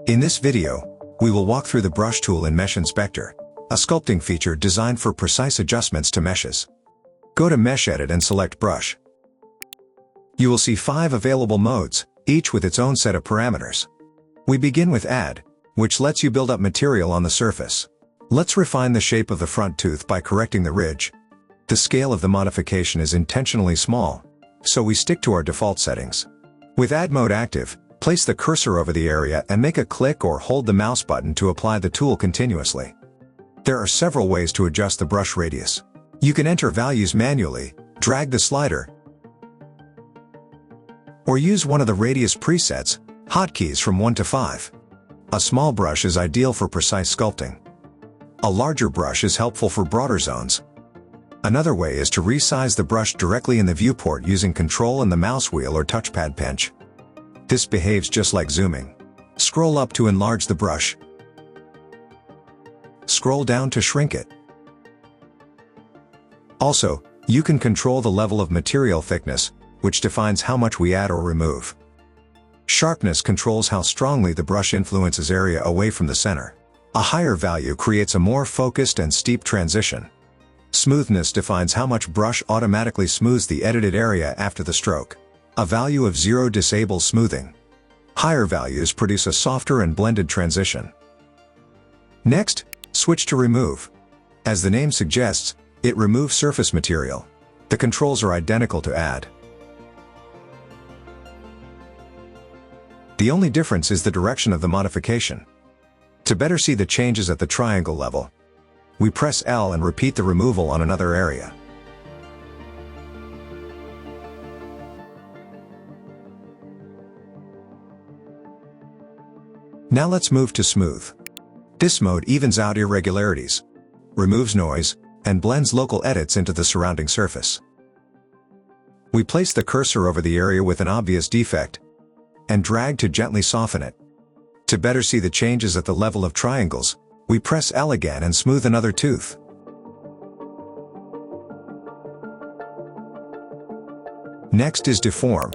In this video, we will walk through the brush tool in MeshInspector, a sculpting feature designed for precise adjustments to meshes. Go to Mesh Edit and select Brush. You will see 5 available modes, each with its own set of parameters. We begin with Add, which lets you build up material on the surface. Let's refine the shape of the front tooth by correcting the ridge. The scale of the modification is intentionally small, so we stick to our default settings. With Add mode active, place the cursor over the area and make a click or hold the mouse button to apply the tool continuously. There are several ways to adjust the brush radius. You can enter values manually, drag the slider, or use one of the radius presets, hotkeys from 1 to 5. A small brush is ideal for precise sculpting. A larger brush is helpful for broader zones. Another way is to resize the brush directly in the viewport using Ctrl and the mouse wheel or touchpad pinch. This behaves just like zooming. Scroll up to enlarge the brush. Scroll down to shrink it. Also, you can control the level of material thickness, which defines how much we add or remove. Sharpness controls how strongly the brush influences area away from the center. A higher value creates a more focused and steep transition. Smoothness defines how much brush automatically smooths the edited area after the stroke. A value of 0 disables smoothing. Higher values produce a softer and blended transition. Next, switch to Remove. As the name suggests, it removes surface material. The controls are identical to Add. The only difference is the direction of the modification. To better see the changes at the triangle level, we press L and repeat the removal on another area. Now let's move to Smooth. This mode evens out irregularities, removes noise, and blends local edits into the surrounding surface. We place the cursor over the area with an obvious defect, and drag to gently soften it. To better see the changes at the level of triangles, we press L again and smooth another tooth. Next is Deform,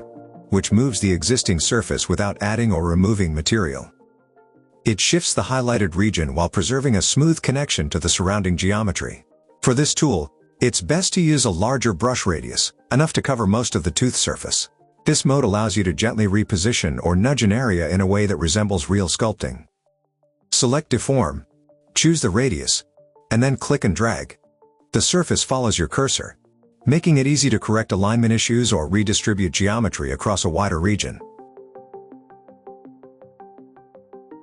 which moves the existing surface without adding or removing material. It shifts the highlighted region while preserving a smooth connection to the surrounding geometry. For this tool, it's best to use a larger brush radius, enough to cover most of the tooth surface. This mode allows you to gently reposition or nudge an area in a way that resembles real sculpting. Select Deform, choose the radius, and then click and drag. The surface follows your cursor, making it easy to correct alignment issues or redistribute geometry across a wider region.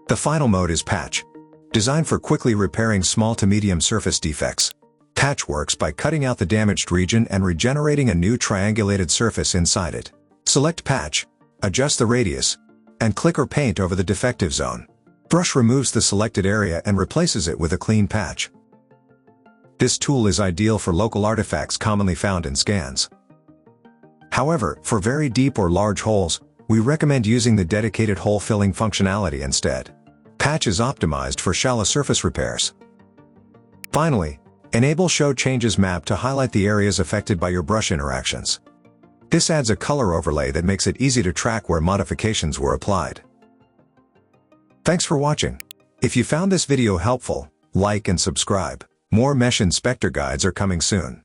The final mode is Patch, designed for quickly repairing small to medium surface defects. Patch works by cutting out the damaged region and regenerating a new triangulated surface inside it. Select Patch, adjust the radius, and click or paint over the defective zone. Brush removes the selected area and replaces it with a clean patch. This tool is ideal for local artifacts commonly found in scans. However, for very deep or large holes, we recommend using the dedicated hole filling functionality instead. Patch is optimized for shallow surface repairs. Finally, enable Show Changes Map to highlight the areas affected by your brush interactions. This adds a color overlay that makes it easy to track where modifications were applied. Thanks for watching. If you found this video helpful, like and subscribe. More MeshInspector guides are coming soon.